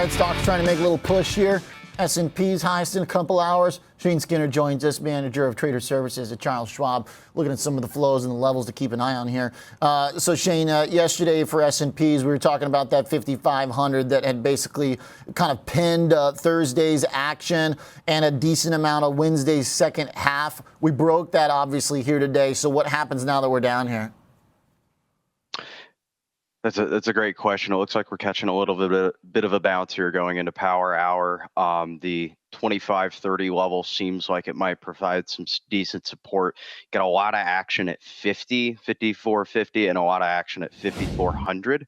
right, stocks trying to make a little push here. S&P's highest in a couple hours. Shane Skinner joins us, manager of trader services at Charles Schwab, looking at some of the flows and the levels to keep an eye on here. So Shane, yesterday for S&Ps, we were talking about that 5,500 that had basically kind of pinned Thursday's action and a decent amount of Wednesday's second half. We broke that obviously here today. So what happens now that we're down here? That's a great question. It looks like we're catching a little bit of a bounce here going into power hour. The 25-30 level seems like it might provide some decent support. Got a lot of action at 54.50, and a lot of action at 5,400.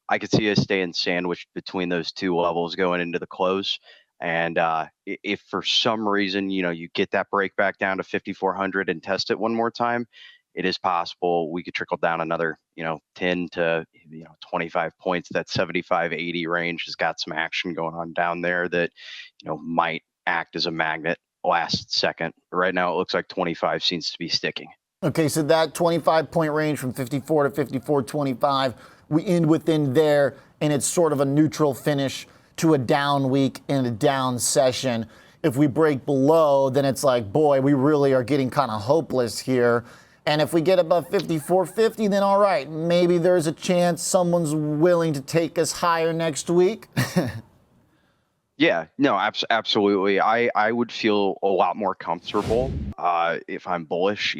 I could see us staying sandwiched between those two levels going into the close. And if for some reason, you get that break back down to 5,400 and test it one more time, it is possible we could trickle down another, 10 to 25 points. That 75-80 range has got some action going on down there that, might act as a magnet last second. But right now, it looks like 25 seems to be sticking. Okay, so that 25-point range from 54 to 54.25, we end within there, and it's sort of a neutral finish to a down week and a down session. If we break below, then it's like, boy, we really are getting kind of hopeless here. And if we get above 54.50, then all right, maybe there's a chance someone's willing to take us higher next week. Yeah, no, absolutely. I would feel a lot more comfortable if I'm bullish,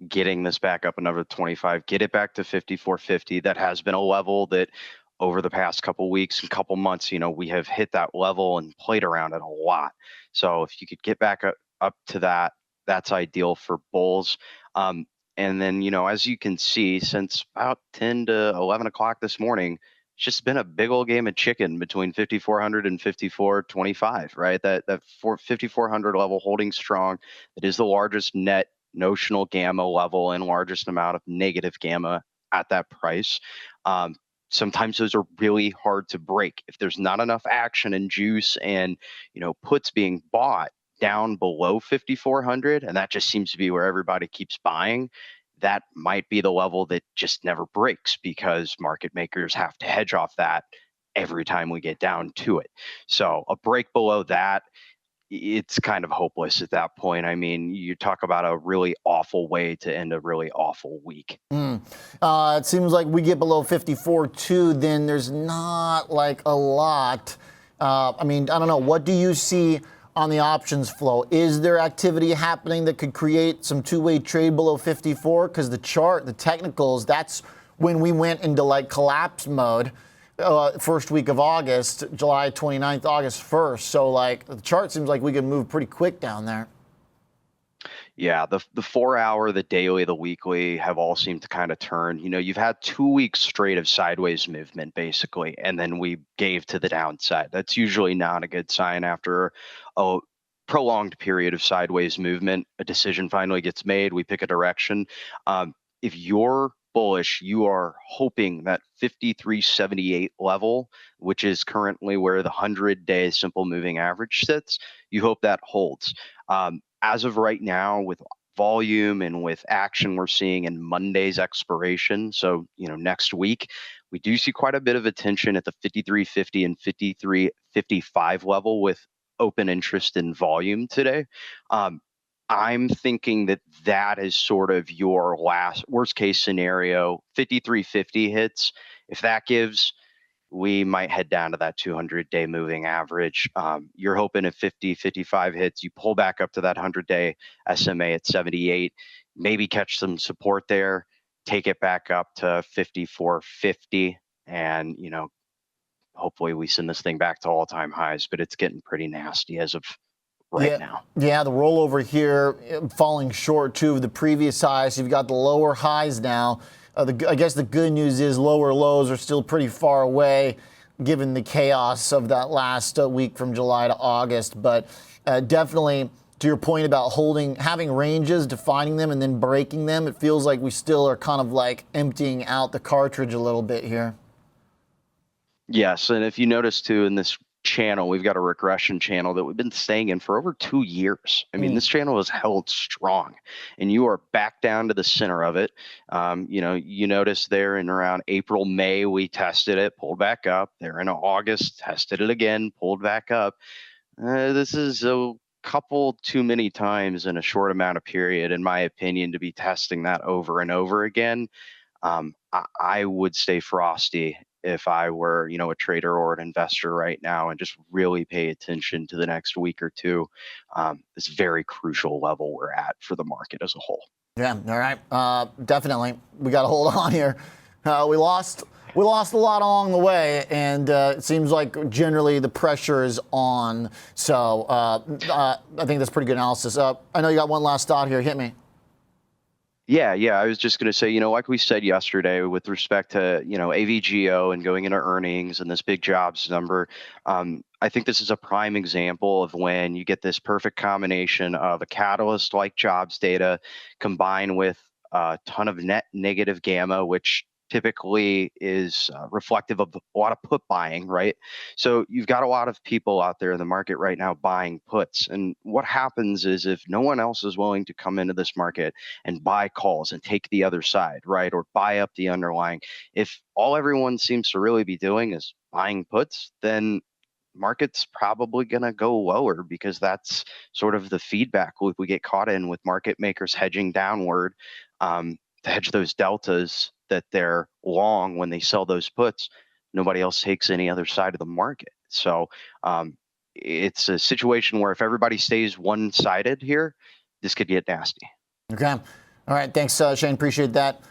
getting this back up another 25, get it back to 54.50. That has been a level that over the past couple weeks and couple months, we have hit that level and played around it a lot. So if you could get back up to that, that's ideal for bulls. And then, as you can see, since about 10 to 11 o'clock this morning, it's just been a big old game of chicken between 5,400 and 54.25, right? That 5,400 level holding strong. It is the largest net notional gamma level and largest amount of negative gamma at that price. Sometimes those are really hard to break. If there's not enough action and juice and, puts being bought down below 5,400, and that just seems to be where everybody keeps buying, that might be the level that just never breaks because market makers have to hedge off that every time we get down to it. So a break below that, it's kind of hopeless at that point. I mean, you talk about a really awful way to end a really awful week. It seems like we get below 54.2, then there's not like a lot. I don't know. What do you see on the options flow? Is there activity happening that could create some two-way trade below 54? Because the chart, the technicals, that's when we went into like collapse mode. First week of August, July 29th, August 1st. So like the chart seems like we can move pretty quick down there. Yeah, the 4 hour, the daily, the weekly have all seemed to kind of turn. You've had 2 weeks straight of sideways movement, basically, and then we gave to the downside. That's usually not a good sign after a prolonged period of sideways movement. A decision finally gets made. We pick a direction. If you're bullish, you are hoping that 53.78 level, which is currently where the 100-day simple moving average sits, you hope that holds. As of right now, with volume and with action we're seeing in Monday's expiration, so next week, we do see quite a bit of attention at the 53.50 and 53.55 level with open interest in volume today. I'm thinking that is sort of your last worst case scenario. 53.50 hits. If that gives, we might head down to that 200-day moving average. You're hoping if 50-55 hits, you pull back up to that 100-day SMA at 78, maybe catch some support there, take it back up to 54.50, and hopefully we send this thing back to all-time highs. But it's getting pretty nasty as of right now. Yeah, the rollover here falling short too of the previous highs. You've got the lower highs now. I guess the good news is lower lows are still pretty far away given the chaos of that last week from July to August. But definitely, to your point about having ranges, defining them, and then breaking them, it feels like we still are kind of like emptying out the cartridge a little bit here. Yes, and if you notice too in this channel. We've got a regression channel that we've been staying in for over 2 years. I mean, this channel is held strong, and you are back down to the center of it. You notice there in around April, May, we tested it, pulled back up. There in August, tested it again, pulled back up. This is a couple too many times in a short amount of period, in my opinion, to be testing that over and over again. I would stay frosty if I were, a trader or an investor right now, and just really pay attention to the next week or two. This very crucial level we're at for the market as a whole. Yeah, all right. Definitely. We got to hold on here. We lost a lot along the way, and it seems like generally the pressure is on. So I think that's pretty good analysis. I know you got one last thought here. Hit me. Yeah. I was just going to say, like we said yesterday, with respect to, AVGO and going into earnings and this big jobs number, I think this is a prime example of when you get this perfect combination of a catalyst like jobs data combined with a ton of net negative gamma, which typically is reflective of a lot of put buying, right? So you've got a lot of people out there in the market right now buying puts. And what happens is, if no one else is willing to come into this market and buy calls and take the other side, right, or buy up the underlying, if all everyone seems to really be doing is buying puts, then market's probably going to go lower, because that's sort of the feedback loop we get caught in with market makers hedging downward, to hedge those deltas that they're long when they sell those puts. Nobody else takes any other side of the market. So it's a situation where if everybody stays one-sided here, this could get nasty. Okay. All right. Thanks, Shane. Appreciate that.